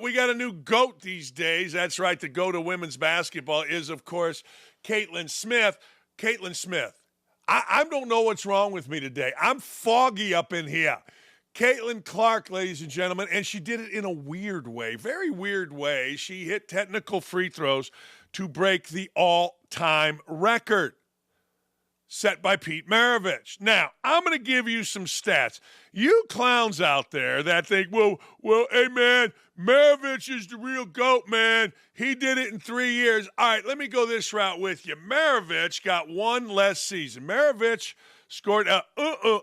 we got a new GOAT these days. That's right. The GOAT of women's basketball is, of course, Caitlin Smith. Caitlin Smith. I don't know what's wrong with me today. I'm foggy up in here. Caitlin Clark, ladies and gentlemen, and she did it in a weird way, very weird way. She hit technical free throws to break the all-time record set by Pete Maravich. Now, I'm going to give you some stats. You clowns out there that think, well, hey, man, Maravich is the real GOAT, man. He did it in 3 years. All right, let me go this route with you. Maravich got one less season. Maravich scored a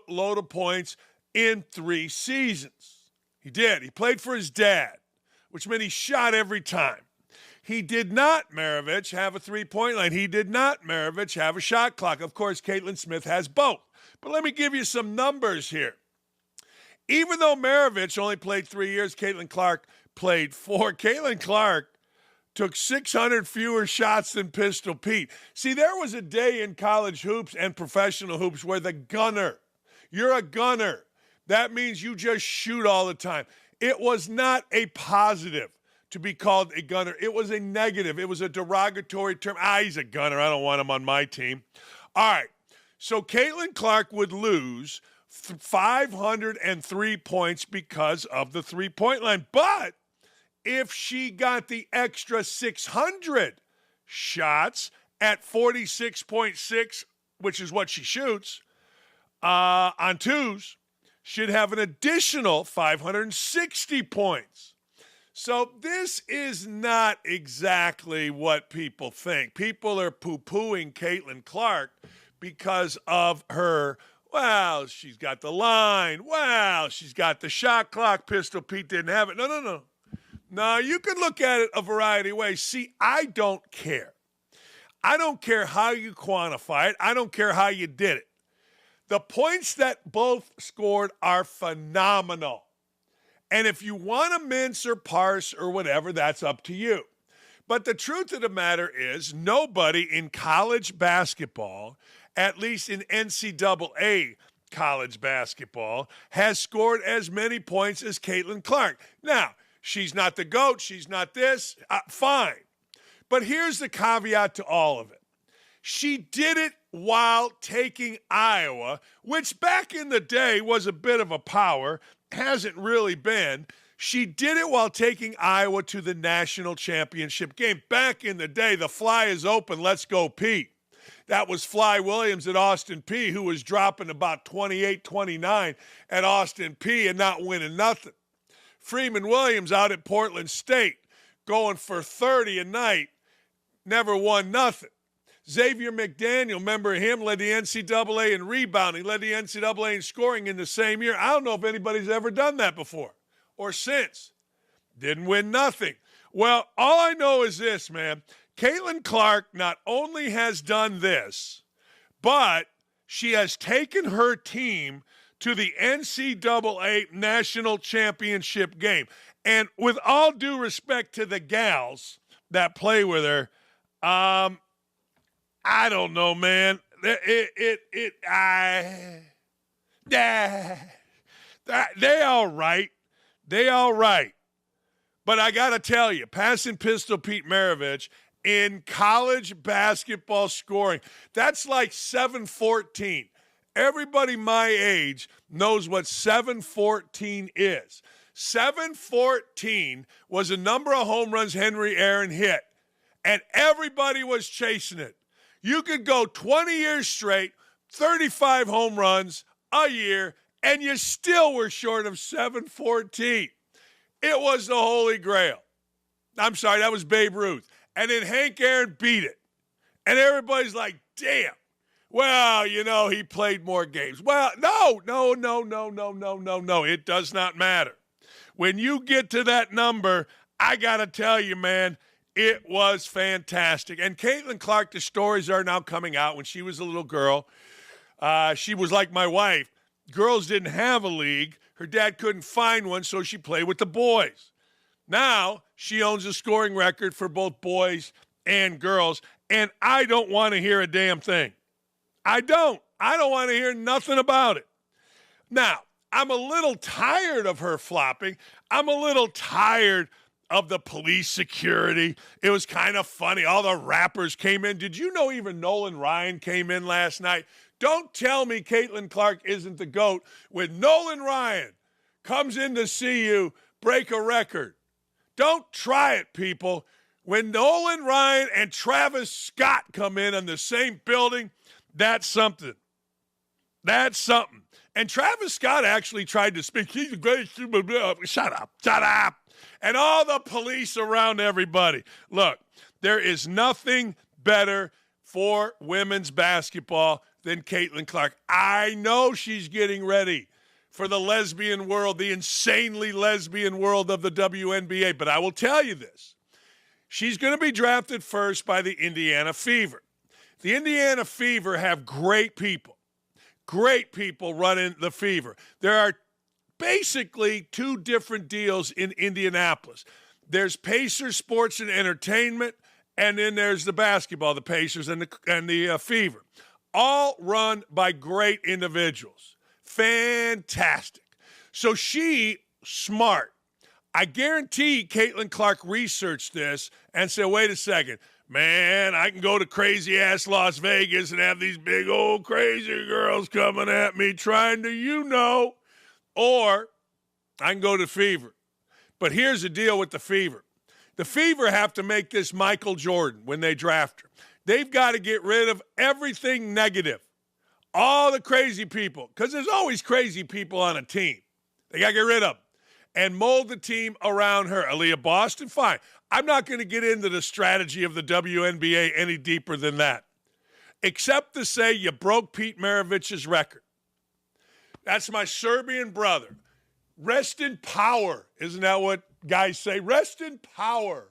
load of points in 3 seasons. He did. He played for his dad, which meant he shot every time. He did not, Maravich, have a three-point line. He did not, Maravich, have a shot clock. Of course, Caitlin Smith has both. But let me give you some numbers here. Even though Maravich only played 3 years, Caitlin Clark played 4. Caitlin Clark took 600 fewer shots than Pistol Pete. See, there was a day in college hoops and professional hoops where the gunner, you're a gunner. That means you just shoot all the time. It was not a positive to be called a gunner. It was a negative. It was a derogatory term. He's a gunner. I don't want him on my team. All right. So Caitlin Clark would lose 503 points because of the three-point line. But if she got the extra 600 shots at 46.6, which is what she shoots, on twos, she'd have an additional 560 points. So this is not exactly what people think. People are poo-pooing Caitlin Clark because of her, well, she's got the line. Well, she's got the shot clock. Pistol Pete didn't have it. No. No, you can look at it a variety of ways. See, I don't care. I don't care how you quantify it. I don't care how you did it. The points that both scored are phenomenal. And if you want to mince or parse or whatever, that's up to you. But the truth of the matter is nobody in college basketball, at least in NCAA college basketball, has scored as many points as Caitlin Clark. Now, she's not the GOAT. She's not this. Fine. But here's the caveat to all of it. She did it while taking Iowa, which back in the day was a bit of a power, hasn't really been. She did it while taking Iowa to the national championship game. Back in the day, the fly is open, let's go Pete. That was Fly Williams at Austin Peay, who was dropping about 28, 29 at Austin Peay and not winning nothing. Freeman Williams out at Portland State, going for 30 a night, never won nothing. Xavier McDaniel, remember him, led the NCAA in rebounding, led the NCAA in scoring in the same year. I don't know if anybody's ever done that before or since. Didn't win nothing. Well, all I know is this, man. Caitlin Clark not only has done this, but she has taken her team to the NCAA national championship game. And with all due respect to the gals that play with her, I don't know, man. They all right. They all right. But I got to tell you, passing Pistol Pete Maravich in college basketball scoring, that's like 714. Everybody my age knows what 714 is. 714 was a number of home runs Henry Aaron hit, and everybody was chasing it. You could go 20 years straight, 35 home runs a year, and you still were short of 714. It was the Holy Grail. I'm sorry, that was Babe Ruth. And then Hank Aaron beat it. And everybody's like, damn. Well, you know, he played more games. Well, no. It does not matter. When you get to that number, I got to tell you, man, it was fantastic. And Caitlin Clark, the stories are now coming out. When she was a little girl, she was like my wife. Girls didn't have a league. Her dad couldn't find one, so she played with the boys. Now she owns a scoring record for both boys and girls, and I don't want to hear a damn thing. I don't want to hear nothing about it. Now, I'm a little tired of her flopping. I'm a little tired of the police security. It was kind of funny. All the rappers came in. Did you know even Nolan Ryan came in last night? Don't tell me Caitlin Clark isn't the GOAT when Nolan Ryan comes in to see you break a record. Don't try it, people. When Nolan Ryan and Travis Scott come in the same building, that's something. That's something. And Travis Scott actually tried to speak. He's a great super. Shut up. Shut up. And all the police around everybody. Look, there is nothing better for women's basketball than Caitlin Clark. I know she's getting ready for the lesbian world, the insanely lesbian world of the WNBA. But I will tell you this. She's going to be drafted first by the Indiana Fever. The Indiana Fever have great people running the Fever. There are basically two different deals in Indianapolis. There's Pacers Sports and Entertainment, and then there's the basketball, the Pacers and the Fever. All run by great individuals. Fantastic. So she, smart. I guarantee Caitlin Clark researched this and said, wait a second, man, I can go to crazy-ass Las Vegas and have these big old crazy girls coming at me trying to, or I can go to Fever. But here's the deal with the Fever. The Fever have to make this Michael Jordan when they draft her. They've got to get rid of everything negative, all the crazy people, because there's always crazy people on a team. They got to get rid of them. And mold the team around her. Aaliyah Boston, fine. I'm not going to get into the strategy of the WNBA any deeper than that, except to say you broke Pete Maravich's record. That's my Serbian brother. Rest in power. Isn't that what guys say? Rest in power.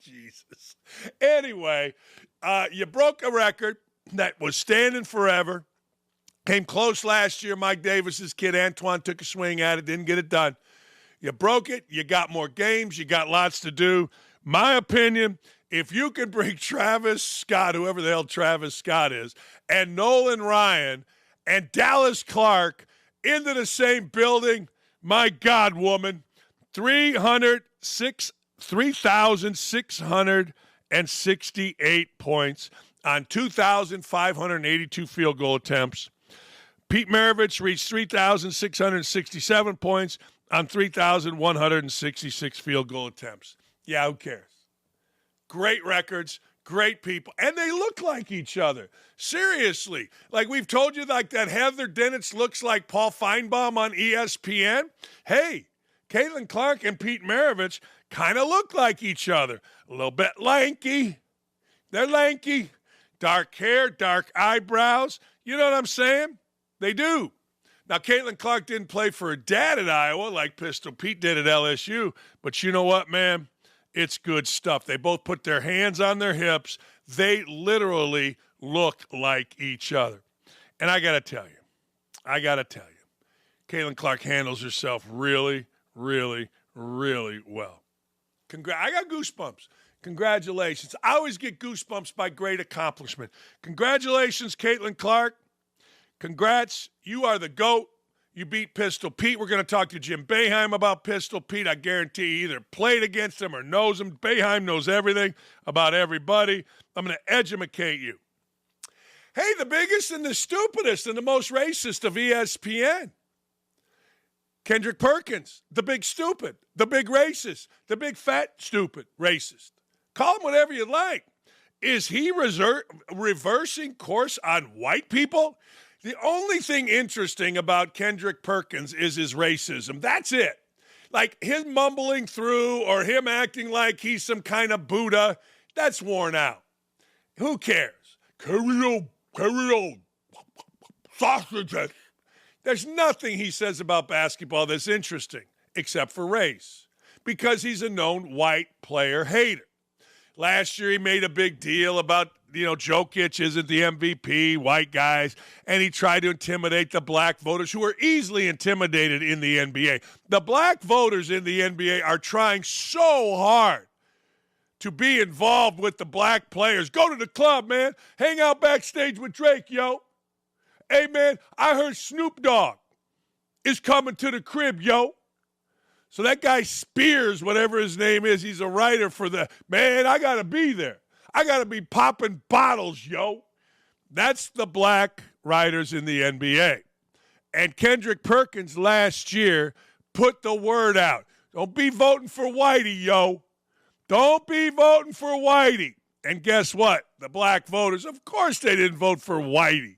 Jesus. Anyway, you broke a record that was standing forever. Came close last year. Mike Davis's kid, Antoine, took a swing at it, didn't get it done. You broke it. You got more games. You got lots to do. My opinion, if you can bring Travis Scott, whoever the hell Travis Scott is, and Nolan Ryan and Dallas Clark into the same building, my God, woman, 3,668 points on 2,582 field goal attempts. Pete Maravich reached 3,667 points on 3,166 field goal attempts. Yeah, who cares? Great records, great people, and they look like each other. Seriously. Like we've told you, like that Heather Dinich looks like Paul Feinbaum on ESPN. Hey, Caitlin Clark and Pete Maravich kind of look like each other. A little bit lanky. They're lanky. Dark hair, dark eyebrows. You know what I'm saying? They do. Now, Caitlin Clark didn't play for her dad at Iowa like Pistol Pete did at LSU, but you know what, man? It's good stuff. They both put their hands on their hips. They literally look like each other. And I got to tell you, Caitlin Clark handles herself really, really, really well. I got goosebumps. Congratulations. I always get goosebumps by great accomplishment. Congratulations, Caitlin Clark. Congrats. You are the GOAT. You beat Pistol Pete. We're going to talk to Jim Boeheim about Pistol Pete. I guarantee he either played against him or knows him. Boeheim knows everything about everybody. I'm going to educate you. Hey, the biggest and the stupidest and the most racist of ESPN. Kendrick Perkins, the big stupid, the big racist, the big fat stupid racist. Call him whatever you like. Is he reversing course on white people? The only thing interesting about Kendrick Perkins is his racism. That's it. Like him mumbling through or him acting like he's some kind of Buddha, that's worn out. Who cares? Carry on, sausages. There's nothing he says about basketball that's interesting except for race because he's a known white player hater. Last year he made a big deal about, Jokic isn't the MVP, white guys, and he tried to intimidate the black voters who are easily intimidated in the NBA. The black voters in the NBA are trying so hard to be involved with the black players. Go to the club, man. Hang out backstage with Drake, yo. Hey, man, I heard Snoop Dogg is coming to the crib, yo. So that guy Spears, whatever his name is, he's a writer for man, I got to be there. I got to be popping bottles, yo. That's the black writers in the NBA. And Kendrick Perkins last year put the word out. Don't be voting for Whitey, yo. Don't be voting for Whitey. And guess what? The black voters, of course they didn't vote for Whitey.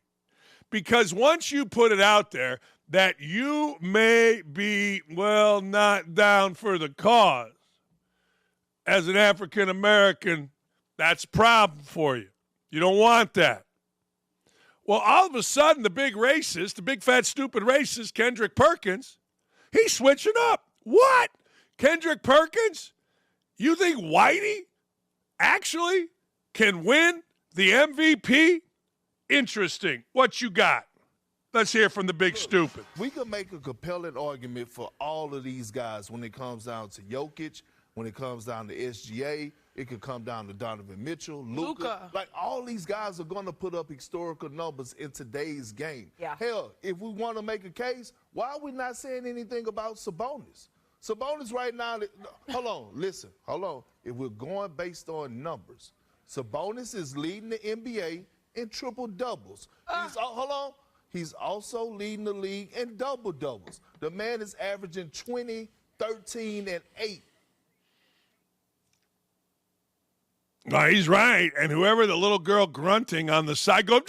Because once you put it out there that you may be, not down for the cause, as an African American, that's a problem for you. You don't want that. Well, all of a sudden, the big racist, the big fat stupid racist, Kendrick Perkins, he's switching up. What? Kendrick Perkins? You think Whitey actually can win the MVP? Interesting. What you got? Let's hear from the big stupid. We could make a compelling argument for all of these guys when it comes down to Jokic, when it comes down to SGA. It could come down to Donovan Mitchell, Luka. Like, all these guys are going to put up historical numbers in today's game. Yeah. Hell, if we want to make a case, why are we not saying anything about Sabonis? Sabonis right now, hold on. If we're going based on numbers, Sabonis is leading the NBA in triple-doubles. He's also leading the league in double-doubles. The man is averaging 20, 13, and 8. No, he's right. And whoever the little girl grunting on the side goes,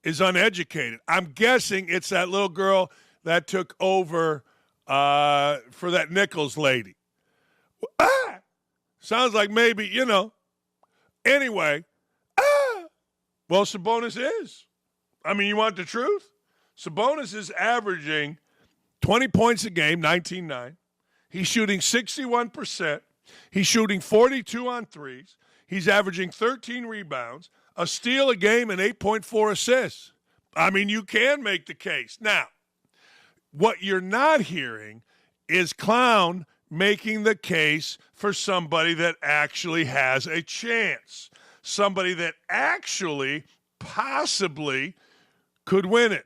is uneducated. I'm guessing it's that little girl that took over for that Nichols lady. Sounds like maybe, Anyway, well, Sabonis is. I mean, you want the truth? Sabonis is averaging 20 points a game, 19-9. He's shooting 61%. He's shooting 42 on threes. He's averaging 13 rebounds, a steal a game, and 8.4 assists. I mean, you can make the case. Now, what you're not hearing is Clown making the case for somebody that actually has a chance, somebody that actually possibly could win it.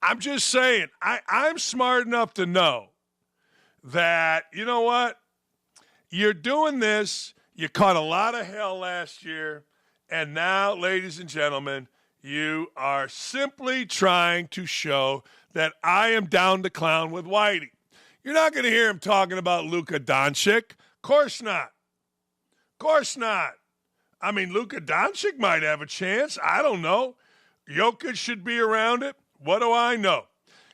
I'm just saying, I'm smart enough to know that, you know what, you're doing this, you caught a lot of hell last year, and now, ladies and gentlemen, you are simply trying to show that I am down to clown with Whitey. You're not going to hear him talking about Luka Doncic. Course not. Course not. I mean, Luka Doncic might have a chance. I don't know. Jokic should be around it. What do I know?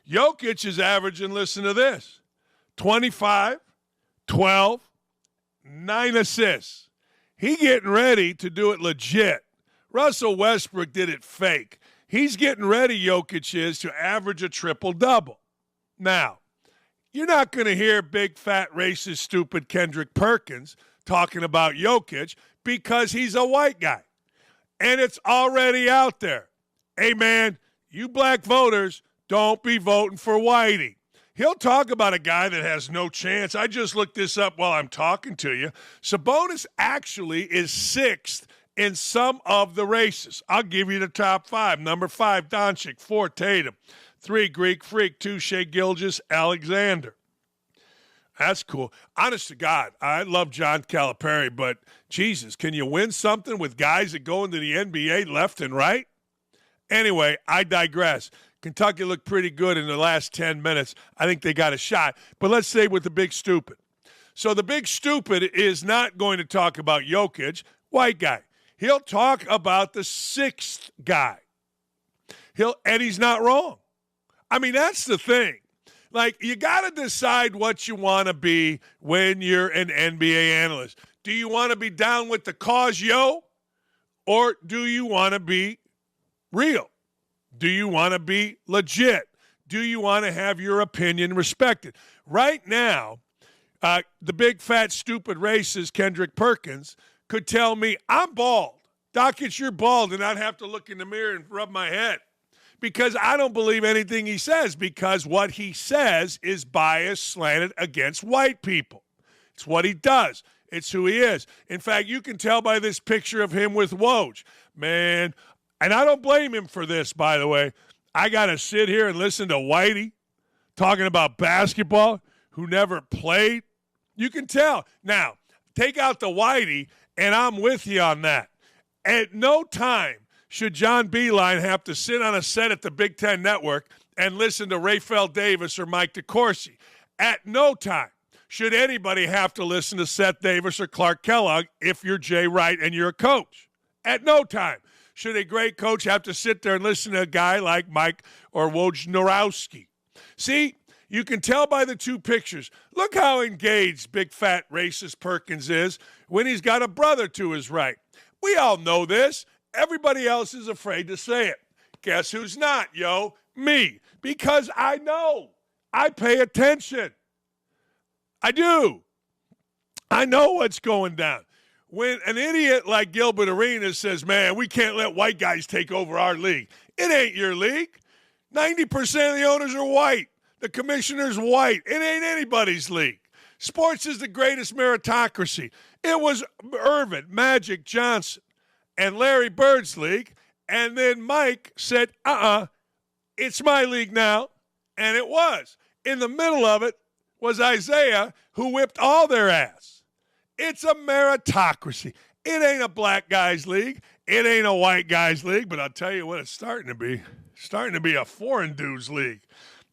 Jokic is averaging, listen to this, 25, 12, 9 assists. He getting ready to do it legit. Russell Westbrook did it fake. He's getting ready, Jokic is, to average a triple-double. Now, you're not going to hear big, fat, racist, stupid Kendrick Perkins talking about Jokic because he's a white guy. And it's already out there. Hey, man, you black voters, don't be voting for Whitey. He'll talk about a guy that has no chance. I just looked this up while I'm talking to you. Sabonis actually is 6th in some of the races. I'll give you the top 5. Number 5, Doncic. 4, Tatum. 3, Greek Freak. 2, Shai Gilgeous-Alexander. That's cool. Honest to God, I love John Calipari, but Jesus, can you win something with guys that go into the NBA left and right? Anyway, I digress. Kentucky looked pretty good in the last 10 minutes. I think they got a shot. But let's stay with the big stupid. So the big stupid is not going to talk about Jokic, white guy. He'll talk about the 6th guy. And he's not wrong. I mean, that's the thing. Like, you got to decide what you want to be when you're an NBA analyst. Do you want to be down with the cause, yo? Or do you want to be real? Do you want to be legit? Do you want to have your opinion respected? Right now, the big, fat, stupid racist Kendrick Perkins could tell me, I'm bald. Dakich, you're bald, and I'd have to look in the mirror and rub my head. Because I don't believe anything he says, because what he says is biased, slanted against white people. It's what he does. It's who he is. In fact, you can tell by this picture of him with Woj. Man, and I don't blame him for this, by the way. I got to sit here and listen to Whitey talking about basketball, who never played. You can tell. Now, take out the Whitey, and I'm with you on that. At no time should John Beilein have to sit on a set at the Big Ten Network and listen to Rafael Davis or Mike DeCourcy. At no time should anybody have to listen to Seth Davis or Clark Kellogg if you're Jay Wright and you're a coach. At no time should a great coach have to sit there and listen to a guy like Mike or Wojnarowski. See, you can tell by the two pictures. Look how engaged big fat racist Perkins is when he's got a brother to his right. We all know this. Everybody else is afraid to say it. Guess who's not, yo? Me. Because I know. I pay attention. I do. I know what's going down. When an idiot like Gilbert Arenas says, man, we can't let white guys take over our league. It ain't your league. 90% of the owners are white. The commissioner's white. It ain't anybody's league. Sports is the greatest meritocracy. It was Irvin, Magic Johnson, and Larry Bird's league. And then Mike said, it's my league now. And it was. In the middle of it was Isaiah, who whipped all their ass. It's a meritocracy. It ain't a black guy's league. It ain't a white guy's league. But I'll tell you what it's starting to be. It's starting to be a foreign dude's league.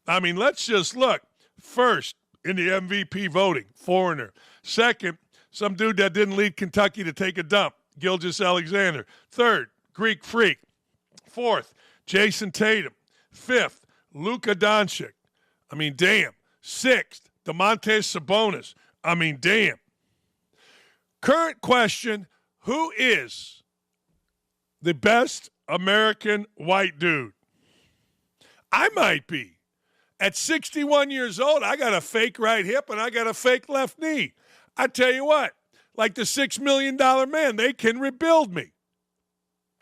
I mean, let's just look. First, in the MVP voting, foreigner. Second, some dude that didn't lead Kentucky to take a dump, Gilgeous Alexander. Third, Greek freak. Fourth, Jason Tatum. Fifth, Luka Doncic. I mean, damn. Sixth, Domantas Sabonis. I mean, damn. Current question, who is the best American white dude? I might be. At 61 years old, I got a fake right hip and I got a fake left knee. I tell you what, like the $6 million man, they can rebuild me.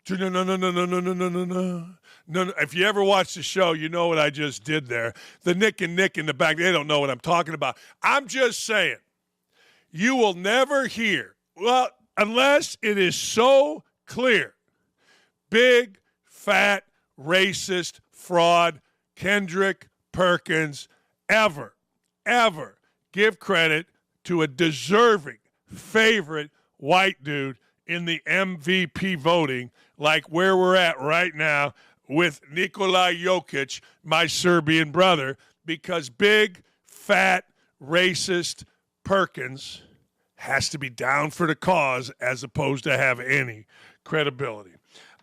No. If you ever watch the show, you know what I just did there. The Nick and Nick in the back, they don't know what I'm talking about. I'm just saying, you will never hear, well, unless it is so clear, big, fat, racist, fraud, Kendrick, Perkins, ever give credit to a deserving favorite white dude in the MVP voting like where we're at right now with Nikola Jokic, my Serbian brother, because big, fat, racist Perkins has to be down for the cause as opposed to have any credibility.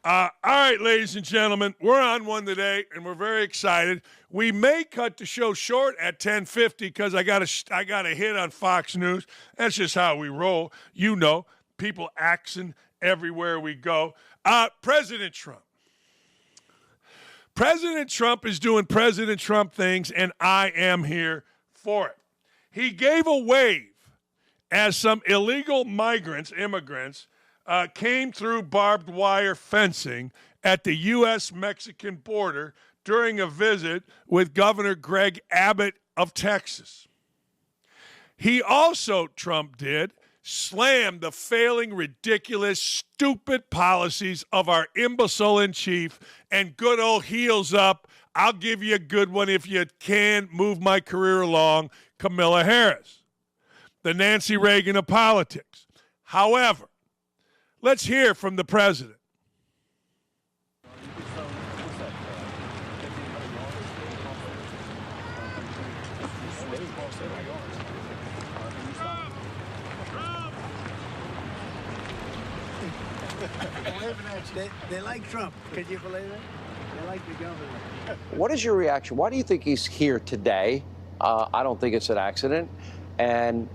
All right, ladies and gentlemen, we're on one today, and we're very excited. We may cut the show short at 10:50 because I got a hit on Fox News. That's just how we roll. You know, people axing everywhere we go. President Trump. President Trump is doing President Trump things, and I am here for it. He gave a wave as some illegal immigrants, came through barbed wire fencing at the U.S.-Mexican border during a visit with Governor Greg Abbott of Texas. He also, Trump did, slammed the failing, ridiculous, stupid policies of our imbecile-in-chief and good old heels up, I'll give you a good one if you can move my career along, Kamala Harris, the Nancy Reagan of politics. However, let's hear from the president. They like Trump. Could you believe it? They like the governor. What is your reaction? Why do you think he's here today? I don't think it's an accident. And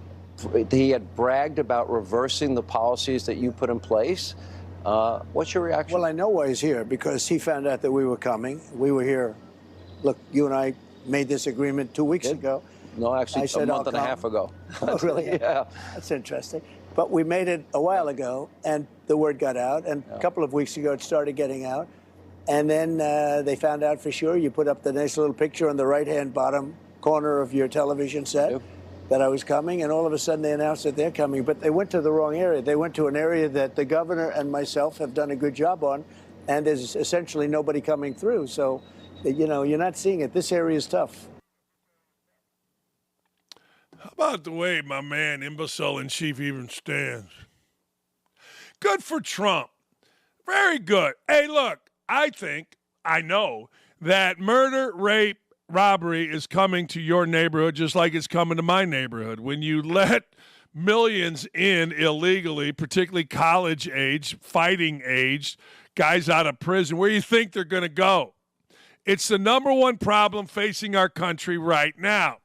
he had bragged about reversing the policies that you put in place. What's your reaction? Well, I know why he's here, because he found out that we were coming. We were here. Look, you and I made this agreement 2 weeks ago. No, actually, a month and a half ago. Oh, really? Yeah. That's interesting. But we made it a while ago, and the word got out. And a couple of weeks ago, it started getting out. And then they found out for sure. You put up the nice little picture on the right-hand bottom corner of your television set that I was coming. And all of a sudden, they announced that they're coming. But they went to the wrong area. They went to an area that the governor and myself have done a good job on. And there's essentially nobody coming through. So, you know, you're not seeing it. This area is tough. about the way my man, imbecile in chief, even stands? Good for Trump. Very good. Hey, look, I know that murder, rape, robbery is coming to your neighborhood just like it's coming to my neighborhood. When you let millions in illegally, particularly college age, fighting age, guys out of prison, where do you think they're going to go? It's the number one problem facing our country right now.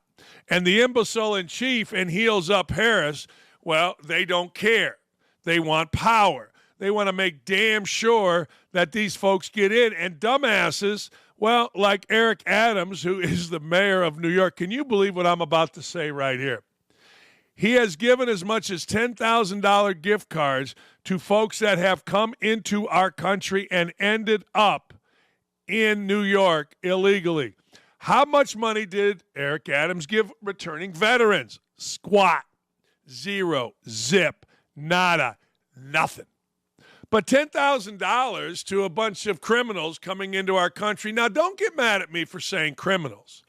And the imbecile in chief and heels up Harris, well, they don't care. They want power. They want to make damn sure that these folks get in. And dumbasses, well, like Eric Adams, who is the mayor of New York, can you believe what I'm about to say right here? He has given as much as $10,000 gift cards to folks that have come into our country and ended up in New York illegally. How much money did Eric Adams give returning veterans? Squat. Zero. Zip. Nada. Nothing. But $10,000 to a bunch of criminals coming into our country. Now, don't get mad at me for saying criminals.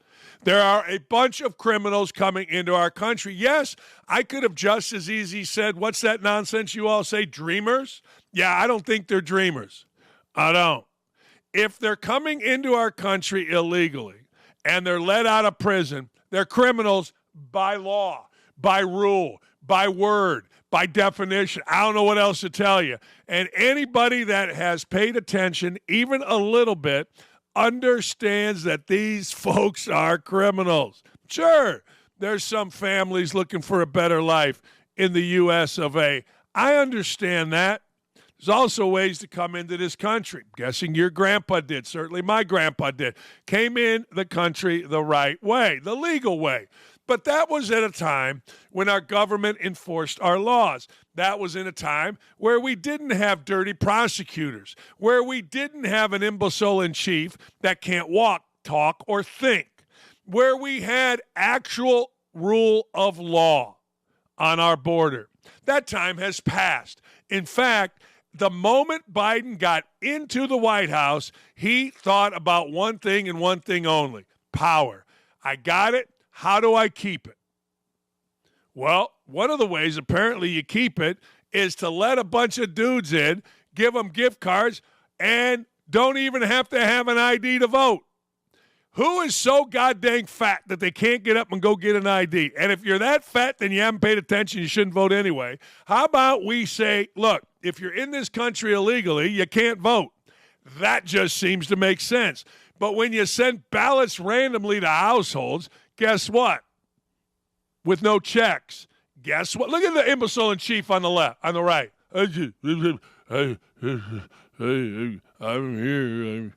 There are a bunch of criminals coming into our country. Yes, I could have just as easy said, what's that nonsense you all say, dreamers? Yeah, I don't think they're dreamers. I don't. If they're coming into our country illegally and they're let out of prison, they're criminals by law, by rule, by word, by definition. I don't know what else to tell you. And anybody that has paid attention even a little bit understands that these folks are criminals. Sure, there's some families looking for a better life in the U.S. of A. I understand that. There's also ways to come into this country. I'm guessing your grandpa did. Certainly my grandpa did. Came in the country the right way, the legal way. But that was at a time when our government enforced our laws. That was in a time where we didn't have dirty prosecutors, where we didn't have an imbecile in chief that can't walk, talk, or think, where we had actual rule of law on our border. That time has passed. In fact, the moment Biden got into the White House, he thought about one thing and one thing only: power. I got it. How do I keep it? Well, one of the ways apparently you keep it is to let a bunch of dudes in, give them gift cards, and don't even have to have an ID to vote. Who is so goddamn fat that they can't get up and go get an ID? And if you're that fat, then you haven't paid attention. You shouldn't vote anyway. How about we say, look, if you're in this country illegally, you can't vote. That just seems to make sense. But when you send ballots randomly to households, guess what? With no checks. Guess what? Look at the imbecile in chief on the left, on the right. I'm here.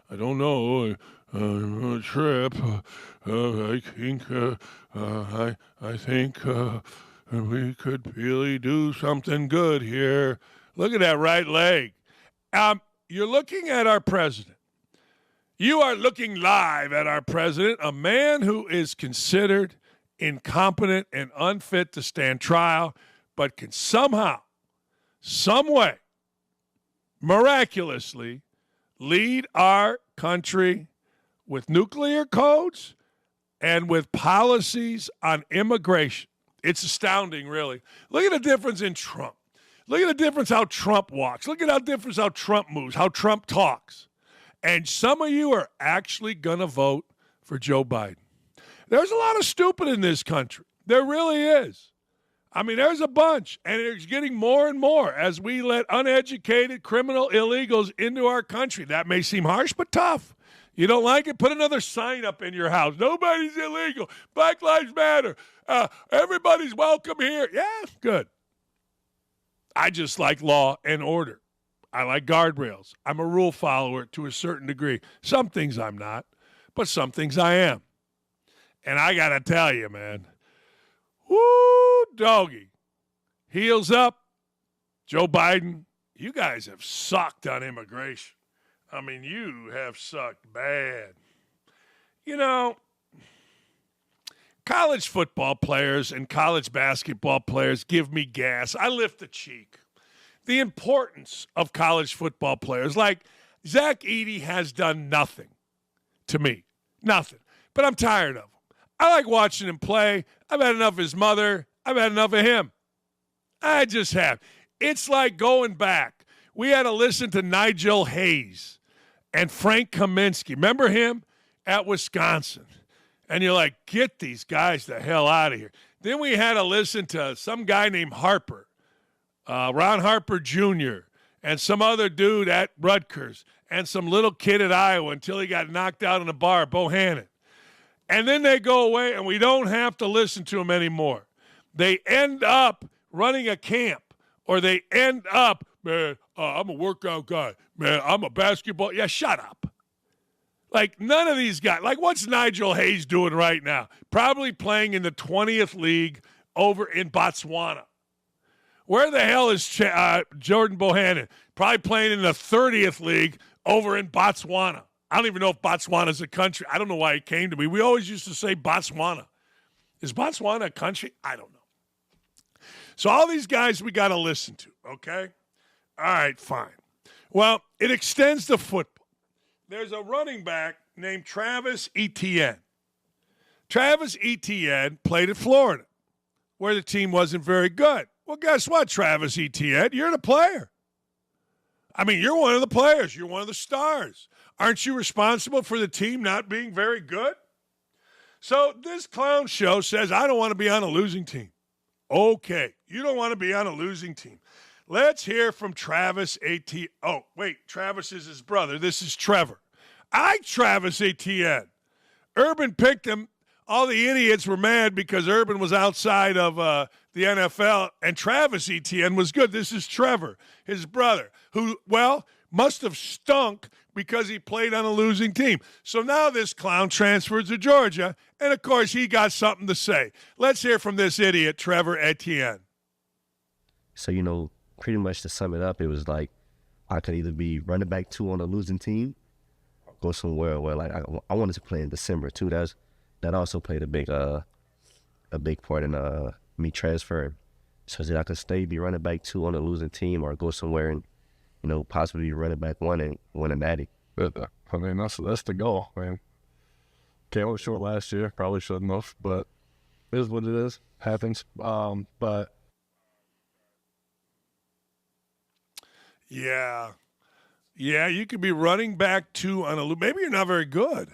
I don't know. I'm on a trip. I think we could really do something good here. Look at that right leg. You're looking at our president. You are looking live at our president, a man who is considered incompetent and unfit to stand trial, but can somehow, some way, miraculously lead our country with nuclear codes and with policies on immigration. It's astounding, really. Look at the difference in Trump. Look at the difference how Trump walks. Look at how difference how Trump moves, how Trump talks. And some of you are actually going to vote for Joe Biden. There's a lot of stupid in this country. There really is. I mean, there's a bunch, and it's getting more and more as we let uneducated criminal illegals into our country. That may seem harsh, but tough. You don't like it? Put another sign up in your house. Nobody's illegal. Black Lives Matter. Everybody's welcome here. Yeah, good. I just like law and order. I like guardrails. I'm a rule follower to a certain degree. Some things I'm not, but some things I am. And I got to tell you, man, woo, doggy. Heels up. Joe Biden, you guys have sucked on immigration. I mean, you have sucked bad. You know, college football players and college basketball players give me gas. I lift the cheek. The importance of college football players, like Zach Edey has done nothing to me. Nothing. But I'm tired of him. I like watching him play. I've had enough of his mother. I've had enough of him. I just have. It's like going back. We had to listen to Nigel Hayes and Frank Kaminsky. Remember him at Wisconsin? And you're like, get these guys the hell out of here. Then we had to listen to some guy named Harper, Ron Harper Jr., and some other dude at Rutgers, and some little kid at Iowa until he got knocked out in a bar, Bohannon. And then they go away, and we don't have to listen to them anymore. They end up running a camp, or they end up, man, I'm a workout guy. Man, I'm a basketball. Yeah, shut up. Like, none of these guys. Like, what's Nigel Hayes doing right now? Probably playing in the 20th league over in Botswana. Where the hell is Jordan Bohannon? Probably playing in the 30th league over in Botswana. I don't even know if Botswana's a country. I don't know why he came to me. We always used to say Botswana. Is Botswana a country? I don't know. So all these guys we got to listen to, okay? All right, fine. Well, it extends to football. There's a running back named Travis Etienne. Travis Etienne played at Florida, where the team wasn't very good. Well, guess what, Travis Etienne? You're the player. I mean, you're one of the players. You're one of the stars. Aren't you responsible for the team not being very good? So this clown show says, I don't want to be on a losing team. Okay, you don't want to be on a losing team. Let's hear from Travis Etienne. Oh, wait, Travis is his brother. This is Trevor. I like Travis Etienne. Urban picked him. All the idiots were mad because Urban was outside of the NFL, and Travis Etienne was good. This is Trevor, his brother, who, well, must have stunk because he played on a losing team. So now this clown transfers to Georgia, and, of course, he got something to say. Let's hear from this idiot, Trevor Etienne. So, pretty much to sum it up, it was like I could either be running back 2 on a losing team or go somewhere where, like, I wanted to play in December, too. That also played a big part in me transferring. So that I could be running back 2 on a losing team or go somewhere and, possibly be running back 1 and win a natty. But, I mean, that's the goal. I mean, came up short last year. Probably shouldn't have, but it is what it is. Happens. But yeah, you could be running back 2 on a maybe you're not very good.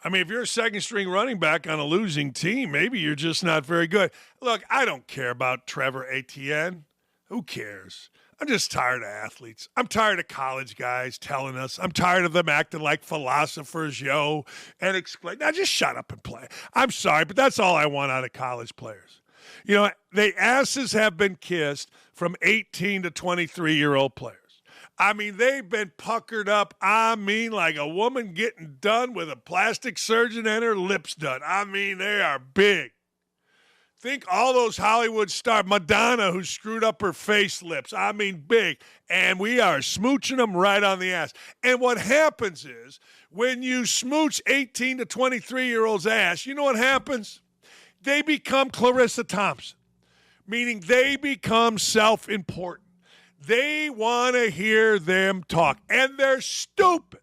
I mean, if you're a second-string running back on a losing team, maybe you're just not very good. Look, I don't care about Trevor Etienne. Who cares? I'm just tired of athletes. I'm tired of college guys telling us. I'm tired of them acting like philosophers, and explain. Now, just shut up and play. I'm sorry, but that's all I want out of college players. The asses have been kissed from 18 to 23-year-old players. I mean, they've been puckered up. I mean, like a woman getting done with a plastic surgeon and her lips done. I mean, they are big. Think all those Hollywood stars. Madonna, who screwed up her face lips. I mean, big. And we are smooching them right on the ass. And what happens is, when you smooch 18 to 23-year-olds' ass, you know what happens? They become Clarissa Thompson, meaning they become self-important. They want to hear them talk, and they're stupid.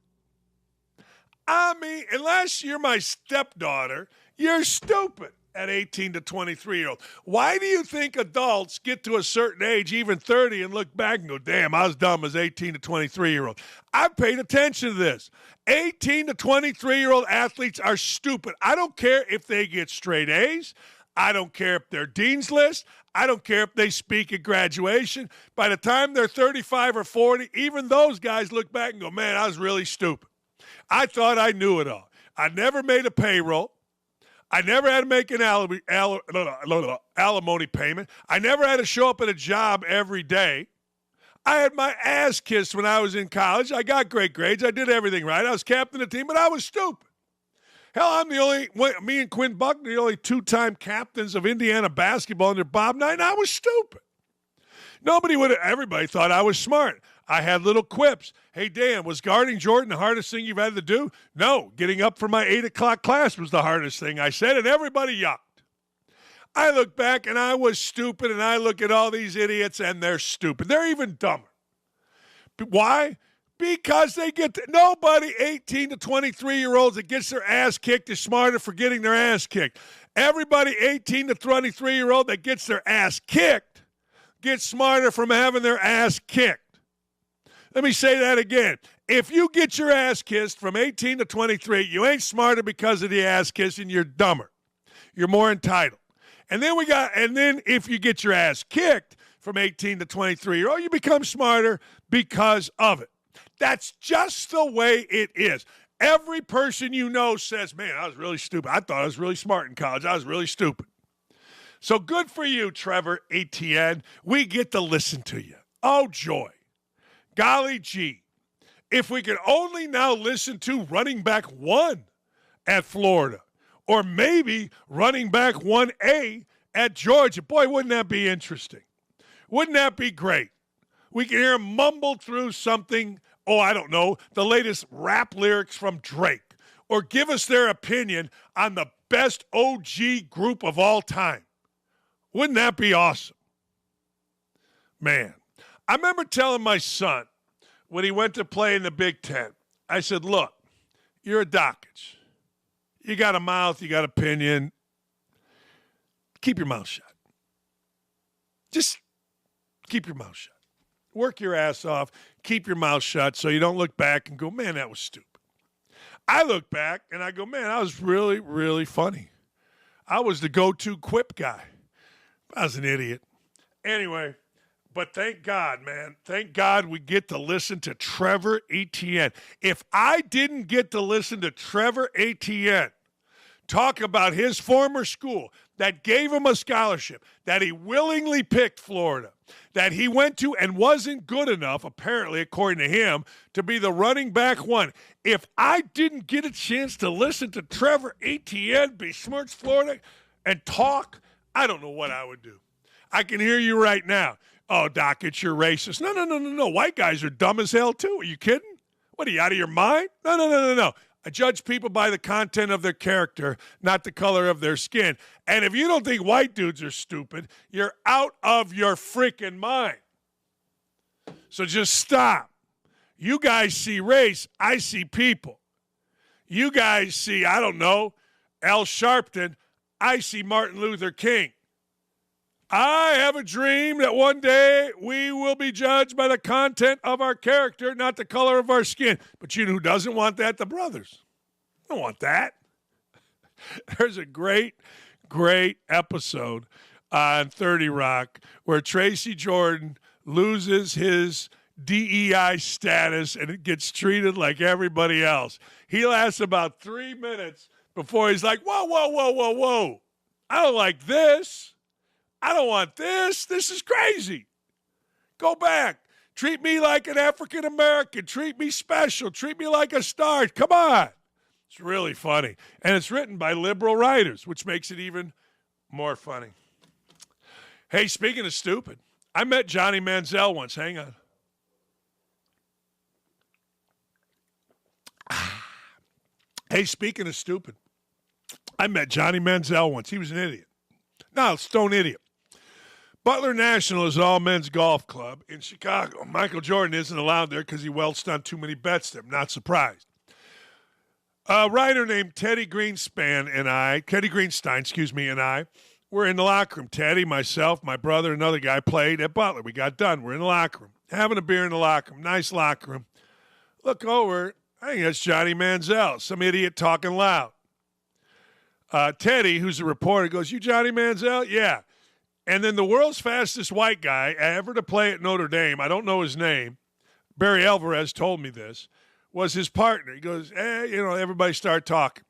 I mean, unless you're my stepdaughter, you're stupid at 18 to 23-year-old. Why do you think adults get to a certain age, even 30, and look back and go, damn, I was dumb as 18 to 23-year-old? I've paid attention to this. 18 to 23-year-old athletes are stupid. I don't care if they get straight A's. I don't care if they're Dean's List. I don't care if they speak at graduation. By the time they're 35 or 40, even those guys look back and go, man, I was really stupid. I thought I knew it all. I never made a payroll. I never had to make an alimony payment. I never had to show up at a job every day. I had my ass kissed when I was in college. I got great grades. I did everything right. I was captain of the team, but I was stupid. Hell, me and Quinn Buckner, the only 2-time captains of Indiana basketball under Bob Knight, and I was stupid. Everybody thought I was smart. I had little quips. Hey, Dan, was guarding Jordan the hardest thing you've had to do? No, getting up for my 8 o'clock class was the hardest thing I said, and everybody yucked. I look back, and I was stupid, and I look at all these idiots, and they're stupid. They're even dumber. Why? Because they nobody 18 to 23-year-olds that gets their ass kicked is smarter for getting their ass kicked. Everybody 18 to 23-year-old that gets their ass kicked gets smarter from having their ass kicked. Let me say that again. If you get your ass kissed from 18 to 23, you ain't smarter because of the ass kissing, you're dumber. You're more entitled. And then if you get your ass kicked from 18 to 23-year-old, you become smarter because of it. That's just the way it is. Every person you know says, man, I was really stupid. I thought I was really smart in college. I was really stupid. So good for you, Trevor, Etienne. We get to listen to you. Oh, joy. Golly gee. If we could only now listen to running back 1 at Florida, or maybe running back 1A at Georgia. Boy, wouldn't that be interesting? Wouldn't that be great? We can hear him mumble through something, I don't know, the latest rap lyrics from Drake, or give us their opinion on the best OG group of all time. Wouldn't that be awesome? Man, I remember telling my son when he went to play in the Big Ten, I said, look, you're a Dakich. You got a mouth, you got opinion. Keep your mouth shut. Just keep your mouth shut. Work your ass off. Keep your mouth shut so you don't look back and go, man, that was stupid. I look back and I go, man, I was really, really funny. I was the go-to quip guy. I was an idiot. Anyway, but thank God, man. Thank God we get to listen to Trevor Etienne. If I didn't get to listen to Trevor Etienne talk about his former school that gave him a scholarship, that he willingly picked Florida, that he went to and wasn't good enough, apparently, according to him, to be the running back 1. If I didn't get a chance to listen to Trevor Etienne besmirch Florida and talk, I don't know what I would do. I can hear you right now. Oh, Dakich, you're racist. No. White guys are dumb as hell, too. Are you kidding? What, are you out of your mind? No. I judge people by the content of their character, not the color of their skin. And if you don't think white dudes are stupid, you're out of your freaking mind. So just stop. You guys see race. I see people. You guys see, I don't know, Al Sharpton. I see Martin Luther King. I have a dream that one day we will be judged by the content of our character, not the color of our skin. But you know who doesn't want that? The brothers. I don't want that. There's a great episode on 30 Rock where Tracy Jordan loses his DEI status and it gets treated like everybody else. He lasts about 3 minutes before he's like, whoa. I don't like this. I don't want this. This is crazy. Go back. Treat me like an African American. Treat me special. Treat me like a star. Come on. It's really funny. And it's written by liberal writers, which makes it even more funny. Hey, speaking of stupid, I met Johnny Manziel once. Hang on. Hey, speaking of stupid, I met Johnny Manziel once. He was an idiot. No, stone idiot. Butler National is an all-men's golf club in Chicago. Michael Jordan isn't allowed there because he welched on too many bets there. I'm not surprised. A writer named Teddy Greenstein and I were in the locker room. Teddy, myself, my brother, another guy played at Butler. We got done. We're in the locker room, having a beer in the locker room. Nice locker room. Look over. I think that's Johnny Manziel, some idiot talking loud. Teddy, who's a reporter, goes, "You Johnny Manziel?" "Yeah." And then the world's fastest white guy ever to play at Notre Dame, I don't know his name, Barry Alvarez told me this, was his partner. He goes, everybody started talking.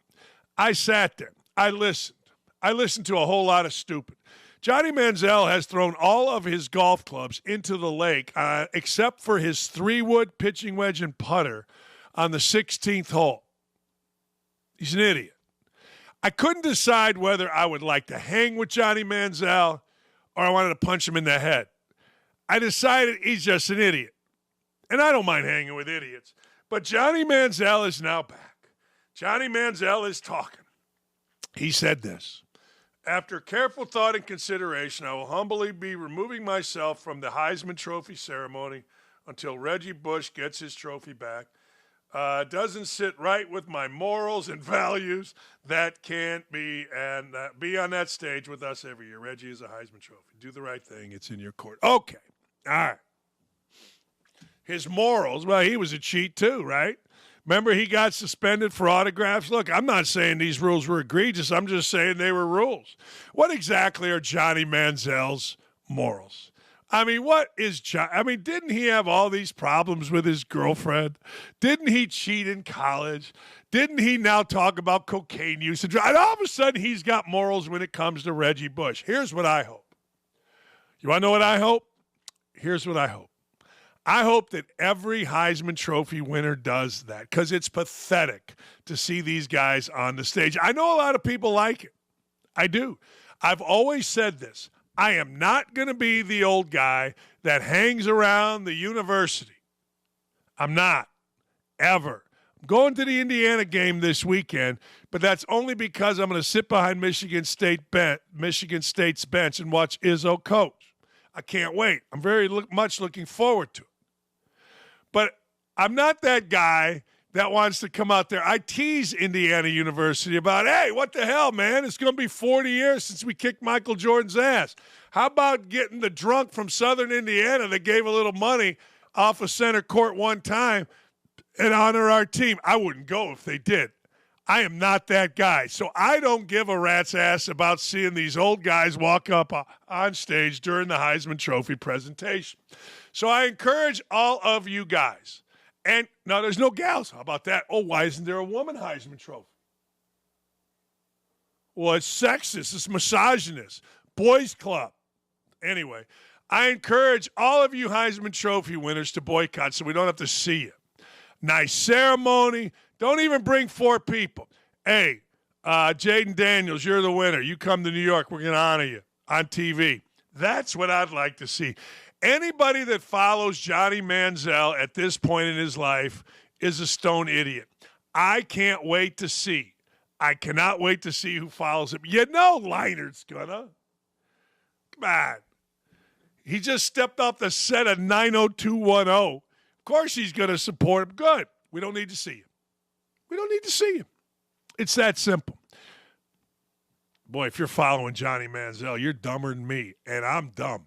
I sat there. I listened. I listened to a whole lot of stupid. Johnny Manziel has thrown all of his golf clubs into the lake except for his 3-wood pitching wedge and putter on the 16th hole. He's an idiot. I couldn't decide whether I would like to hang with Johnny Manziel or I wanted to punch him in the head. I decided he's just an idiot. And I don't mind hanging with idiots. But Johnny Manziel is now back. Johnny Manziel is talking. He said this: "After careful thought and consideration, I will humbly be removing myself from the Heisman Trophy ceremony until Reggie Bush gets his trophy back. Doesn't sit right with my morals and values. That can't be. And be on that stage with us every year. Reggie is a Heisman Trophy. Do the right thing. It's in your court. Okay. All right. His morals, well, he was a cheat too, right? Remember, he got suspended for autographs? Look, I'm not saying these rules were egregious. I'm just saying they were rules. What exactly are Johnny Manziel's morals? I mean, didn't he have all these problems with his girlfriend? Didn't he cheat in college? Didn't he now talk about cocaine usage? And all of a sudden, he's got morals when it comes to Reggie Bush. Here's what I hope. You want to know what I hope? Here's what I hope. I hope that every Heisman Trophy winner does that, because it's pathetic to see these guys on the stage. I know a lot of people like it. I do. I've always said this. I am not going to be the old guy that hangs around the university. I'm not, ever. I'm going to the Indiana game this weekend, but that's only because I'm going to sit behind Michigan State's bench and watch Izzo coach. I can't wait. I'm very much looking forward to it. But I'm not that guy that wants to come out there. I tease Indiana University about, hey, what the hell, man? It's going to be 40 years since we kicked Michael Jordan's ass. How about getting the drunk from Southern Indiana that gave a little money off of center court one time and honor our team? I wouldn't go if they did. I am not that guy. So I don't give a rat's ass about seeing these old guys walk up on stage during the Heisman Trophy presentation. So I encourage all of you guys. And no, there's no gals. How about that? Oh, why isn't there a woman Heisman Trophy? Well, it's sexist. It's misogynist. Boys club. Anyway, I encourage all of you Heisman Trophy winners to boycott so we don't have to see you. Nice ceremony. Don't even bring 4 people. Hey, Jaden Daniels, you're the winner. You come to New York. We're going to honor you on TV. That's what I'd like to see. Anybody that follows Johnny Manziel at this point in his life is a stone idiot. I can't wait to see. I cannot wait to see who follows him. You know Leinert's gonna. Come on. He just stepped off the set of 90210. Of course he's going to support him. Good. We don't need to see him. We don't need to see him. It's that simple. Boy, if you're following Johnny Manziel, you're dumber than me, and I'm dumb.